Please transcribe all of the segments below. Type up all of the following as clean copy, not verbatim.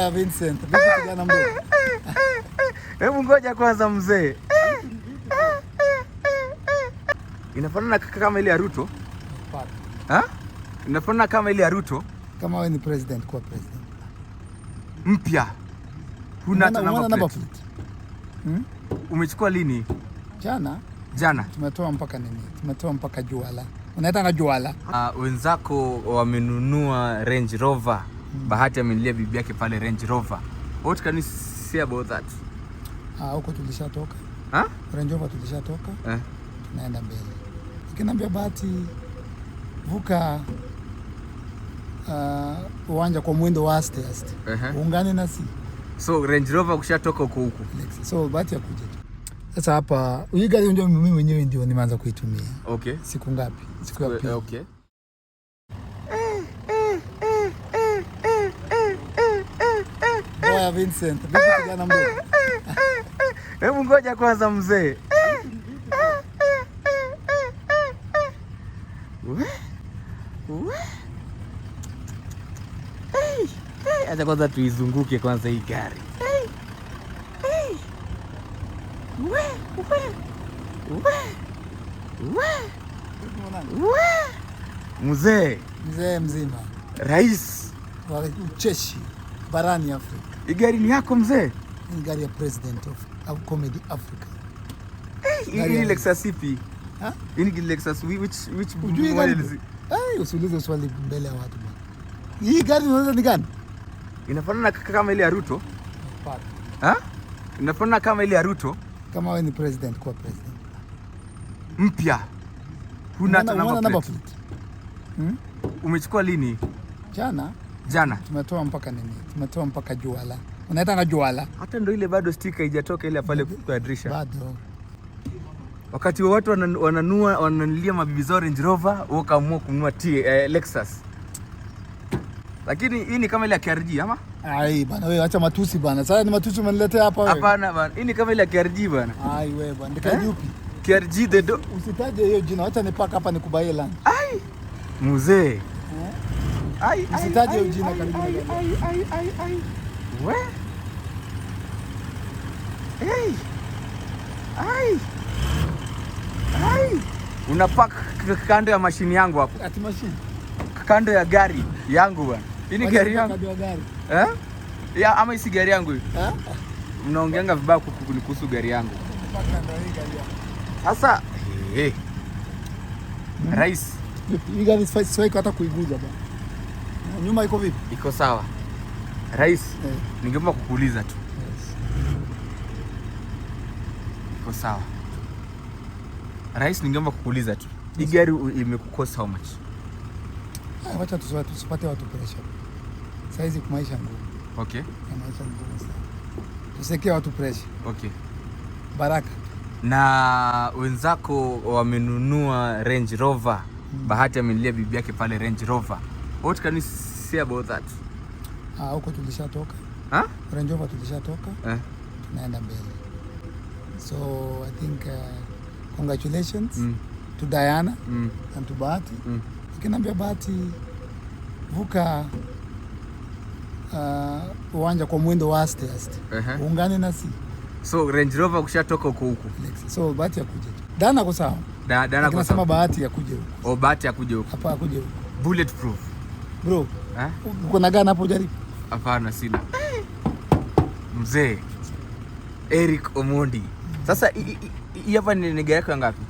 Oya Vincent, vipi kijana mdogo? Hebu ngoja kwanza mzee. Inafanana kama ile ya Ruto? Ha? Inafanana kama ile ya Ruto? Kama wewe ni president, kwa president mpya. Huna namba plate. Umechukua lini? Jana. Tumetoa mpaka nini? Tumetoa mpaka Juala. Unaitanga Juala? Wenzako wamenunua Range Rover. Bahati amenilia bibi yake pale Range Rover. What can you say about that? Huko tulishatoka. Range Rover tulishatoka. Tunaenda mbele. Nikiambia Bahati vuka uwanja kwa mwendo wa aste. Ungane nasi. So Range Rover kushatoka huko. So Bahati akuje. Sasa hapa hii gari ndio mimi mwenyewe ndio nimeanza kuitumia. Okay. Siku ngapi? Siku ya pili. Okay. Oya Vincent, vipi kijana mdogo? Hebu ngoja kwanza mzee. Acha kwanza tuizunguke kwanza hii gari. Mzee mzima. Rais wa ucheshi barani Afrika. Hii gari ni yako mzee? Ni gari ya president of comedy Africa. Hii Lexus ipi? Hii ni Lexus which model is it? Usiulize swali mbele ya watu bwana. Hii gari ni gani? Inafanana kama ile ya Ruto? Inafanana kama ile ya Ruto? Kama wewe ni president, kwa president mpya. Huna namba plate. Umechukua lini? Jana. Tumetoa mpaka nini? Tumetoa mpaka Juala. Unaitanga Juala? Hata ndio ile bado sticker haijatoka ile pale kwa dirisha. Bado. Wakati watu wananulia mabibi zao Range Rover, wao kaamua kununua Lexus. Lakini hii ni kama ile ya KRG ama? Bana wewe acha matusi bana. Sasa ni matusi umeniletea hapa wewe. Hapana bana. Hii ni kama ile ya KRG bana. Wewe bana. Ndikaje upi? KRG usitaje hiyo jina. Acha nipaka hapa nikubaie lunch. Mzee. Usitaje hiyo jina karibu. Unapark kando ya mashini yangu hapo. Ati mashini? Kando ya gari yangu bwana. Hii ni gari yangu. Kando ya gari. Ya ama isi gari yangu hii? Mnaongeanga vibaya kuhusu gari yangu. Sasa Rais, hii gari siwezi hata kuiguza bwana. Nyuma iko vipi? Iko sawa. Rais, ningeomba kukuuliza tu. Iko sawa. Rais, ningeomba kukuuliza tu. Hii gari imekukosa how much? Wacha tusipate watu pressure. Saizi maisha ngumu. Okay. Maisha ngumu sana. Tusiwekee watu pressure. Okay. Baraka. Na wenzako wamenunua Range Rover. Bahati amenilia bibi yake pale Range Rover. What can you say about that? Huko tulishatoka. Range Rover tulishatoka. Tunaenda mbele. So I think congratulations to Diana and to Bahati. Nikiambia Bahati vuka uwanja kwa mwendo wa aste. Ungane nasi. So Range Rover kushatoka huko. So Bahati akuje tu. Dana kwa sawa. Dana kwa sawa. Bahati akuje huko. Bahati akuje huko. Hapa akuje huko. Bulletproof. Bro. Uko na gani hapo jaribu? Hapana sina. Mzee Eric Omondi. Sasa hii hapa ni gari yako ngapi?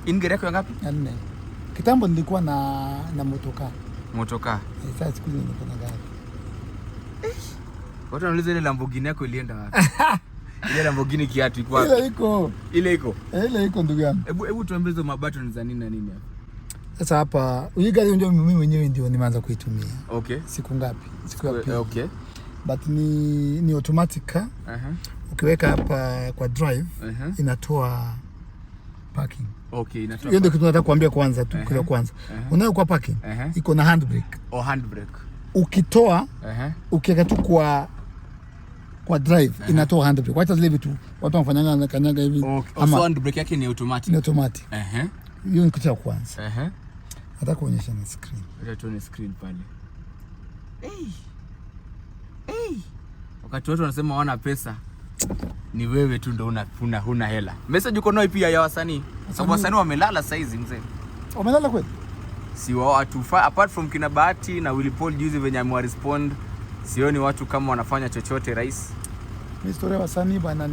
Ini gari yako ngapi? 4. Kitambo nilikuwa na motoka. Sasa siku hizi niko na gari. Watu wanauliza ile Lamborghini yako ilienda wapi? Ile Lamborghini kiatu iko wapi? Ile iko. Ile iko ndugu yangu. Hebu tuambie hizo mabaton za nini na nini hapa? Sasa hapa hii gari ndio mimi mwenyewe ndio nimeanza kuitumia. Okay. Siku ngapi? Siku ya pili. Okay. But ni automatic. Ukiweka hapa kwa drive inatoa parking. Okay, inatoa. Hiyo ndio kitu nataka kuambia kwanza tu kwa kwanza. Unayo kwa parking iko na handbrake. Handbrake. Ukitoa ukiweka tu kwa drive inatoa handbrake. Wacha zile vitu watu wanafanyanga na kanyaga hivi. Ama handbrake yake ni automatic. Ni automatic. Hiyo ni kitu cha kwanza. Nataka kuonyesha na screen. Acha tuone screen pale. Wakati watu wanasema hawana pesa, ni wewe tu ndo huna hela. Message uko nayo pia ya wasanii. Sababu wasanii wamelala saizi mzee. Wamelala kweli? Si watu apart from kina Bahati na Willy Paul juzi venye amwa respond, sioni watu kama wanafanya chochote rais. Historia wasanii bwana,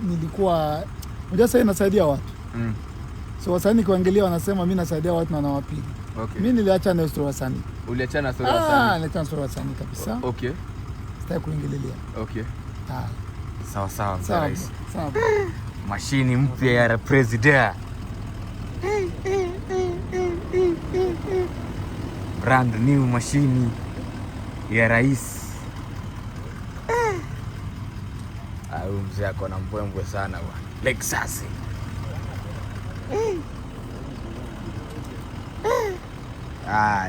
nilikuwa unajua sasa inasaidia watu. So wasanii kuangalia wanasema mimi nasaidia watu na nawapiga. Okay. Mimi niliacha na story wasanii. Uliachana na story wasanii? Niliacha story wasanii kabisa. Okay. Sitaki kuingililia. Okay. Sawa sawa rais. Sawa. Mashini mpya ya president. Brand new mashini ya rais. Huyu mzee ako na mbwembwe sana bwana. LEXUS.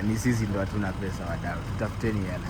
Ni sisi ndo hatuna pesa wadau. Tutafuteni hela.